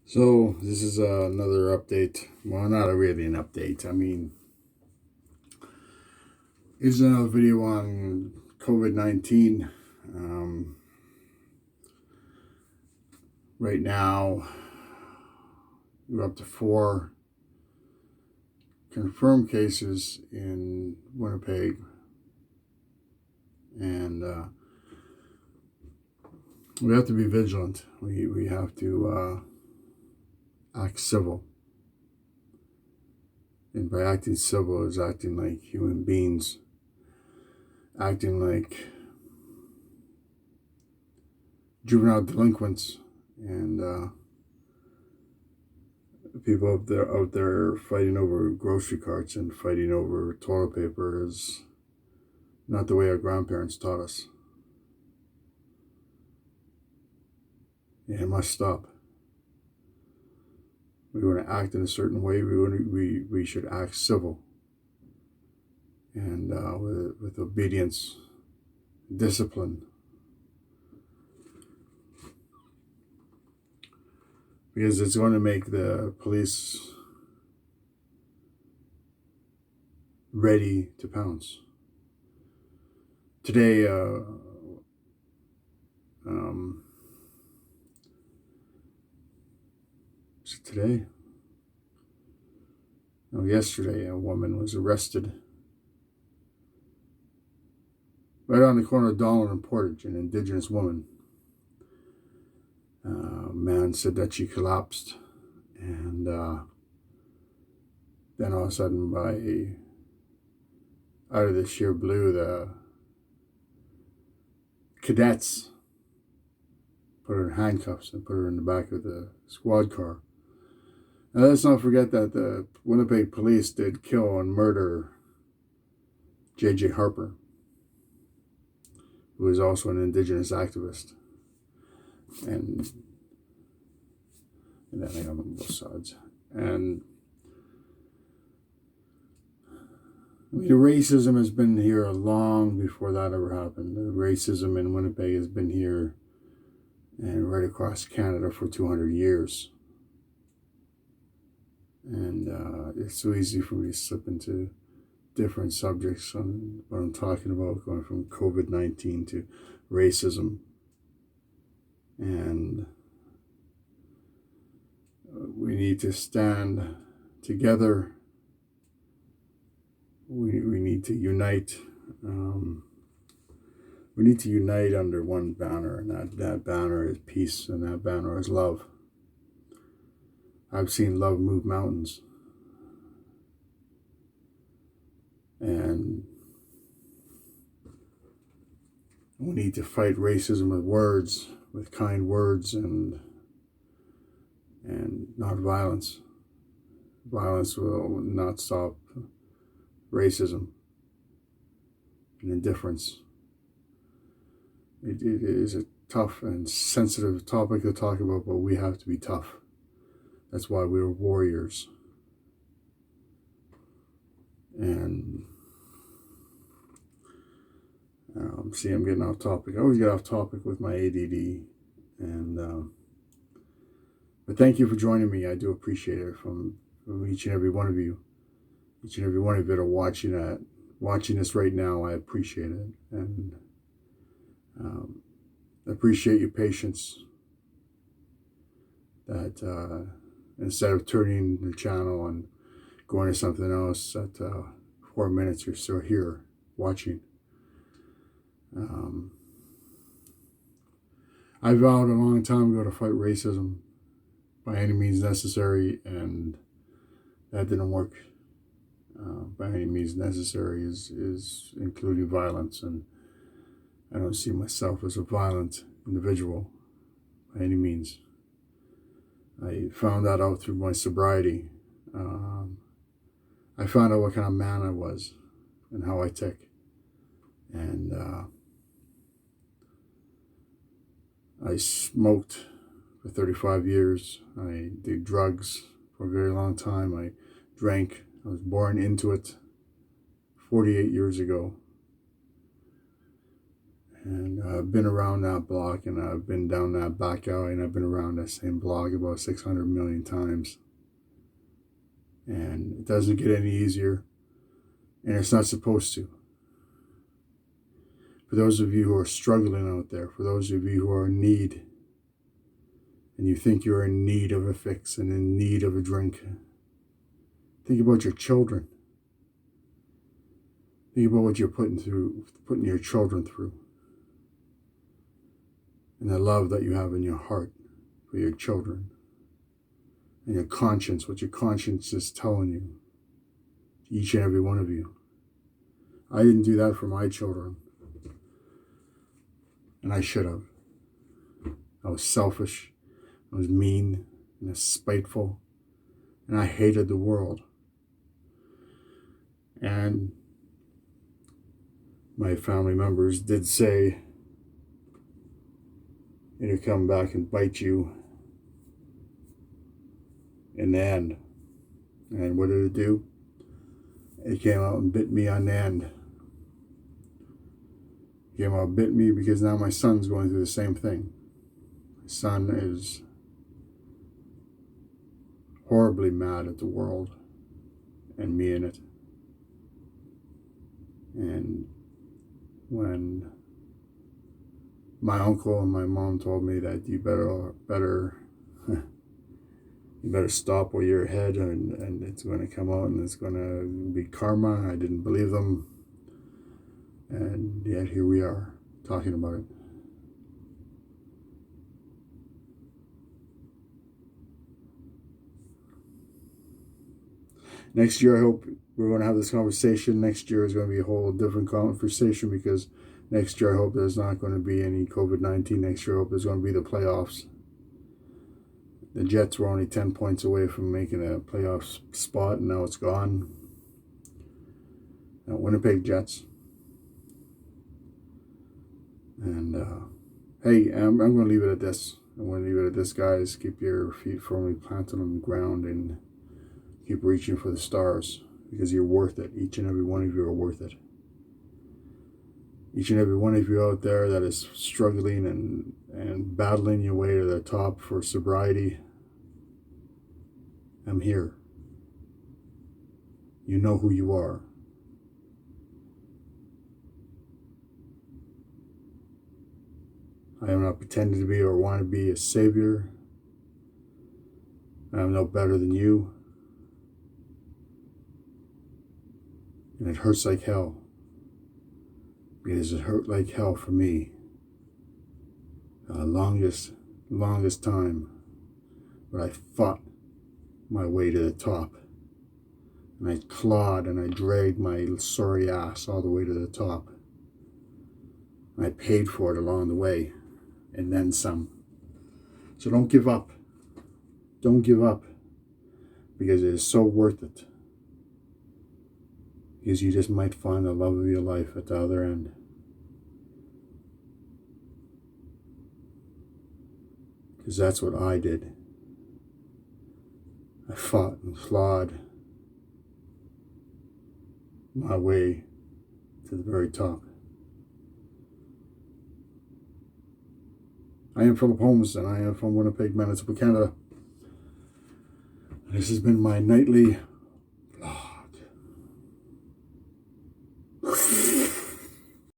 So this is another update. Well, not really an update. I mean, here's another video on COVID-19. Um, right now, we're up to 4 confirmed cases in Winnipeg, and we have to be vigilant. We have to act civil, and by acting civil is acting like human beings, acting like juvenile delinquents, and people out there fighting over grocery carts and fighting over toilet paper is not the way our grandparents taught us. Yeah, it must stop. We want to act in a certain way. We should act civil and with obedience, discipline, because it's going to make the police ready to pounce. Today, is it today? No, yesterday a woman was arrested right on the corner of Donald and Portage, an Indigenous woman. A man said that she collapsed, and then all of a sudden, out of the sheer blue, the cadets put her in handcuffs and put her in the back of the squad car. Now, let's not forget that the Winnipeg police did kill and murder J.J. Harper, who is also an Indigenous activist. And then I got on both sides. And I mean, racism has been here long before that ever happened. The racism in Winnipeg has been here and right across Canada for 200 years. And it's so easy for me to slip into different subjects on what I'm talking about, going from COVID-19 to racism. And we need to stand together. We need to unite. We need to unite under one banner, and that banner is peace, and that banner is love. I've seen love move mountains. And we need to fight racism with words, with kind words, and not violence. Violence will not stop racism and indifference. It is a tough and sensitive topic to talk about, but we have to be tough. That's why we're warriors. And see, I'm getting off topic. I always get off topic with my ADD. And but thank you for joining me. I do appreciate it from each and every one of you. Each and every one of you that are watching this right now. I appreciate it, and appreciate your patience. That instead of turning the channel and going to something else, at 4 minutes you're still here watching. I vowed a long time ago to fight racism by any means necessary, and that didn't work. By any means necessary is including violence, and I don't see myself as a violent individual by any means. I found that out through my sobriety. I found out what kind of man I was and how I tick. And I smoked for 35 years. I did drugs for a very long time. I drank. I was born into it 48 years ago. And I've been around that block, and I've been down that back alley, and I've been around that same block about 600 million times. And it doesn't get any easier, and it's not supposed to. For those of you who are struggling out there, for those of you who are in need, and you think you're in need of a fix and in need of a drink, think about your children. Think about what you're putting your children through. And the love that you have in your heart for your children. And your conscience, what your conscience is telling you. Each and every one of you. I didn't do that for my children. And I should have. I was selfish. I was mean and spiteful. And I hated the world. And my family members did say, it'll come back and bite you in the end. And what did it do? It came out and bit me on the end. It came out and bit me because now my son's going through the same thing. My son is horribly mad at the world and me in it. And when my uncle and my mom told me that you better stop where you're head, and it's going to come out and it's going to be karma. I didn't believe them, and yet here we are talking about it. Next year, I hope we're going to have this conversation. Next year is going to be a whole different conversation, because next year I hope there's not going to be any COVID-19. Next year I hope there's going to be the playoffs. The Jets were only 10 points away from making a playoff spot, and now it's gone. Now, Winnipeg Jets. And hey, I'm going to leave it at this. I'm going to leave it at this, guys. Keep your feet firmly planted on the ground and keep reaching for the stars, because you're worth it. Each and every one of you are worth it. Each and every one of you out there that is struggling and battling your way to the top for sobriety, I'm here. You know who you are. I am not pretending to be or want to be a savior. I am no better than you. And it hurts like hell. Because it hurt like hell for me. The longest time. But I fought my way to the top. And I clawed and I dragged my sorry ass all the way to the top. And I paid for it along the way. And then some. So don't give up. Don't give up. Because it is so worth it. Because you just might find the love of your life at the other end. Because that's what I did. I fought and clawed my way to the very top. I am Philip Holmes, and I am from Winnipeg, Manitoba, Canada. This has been my nightly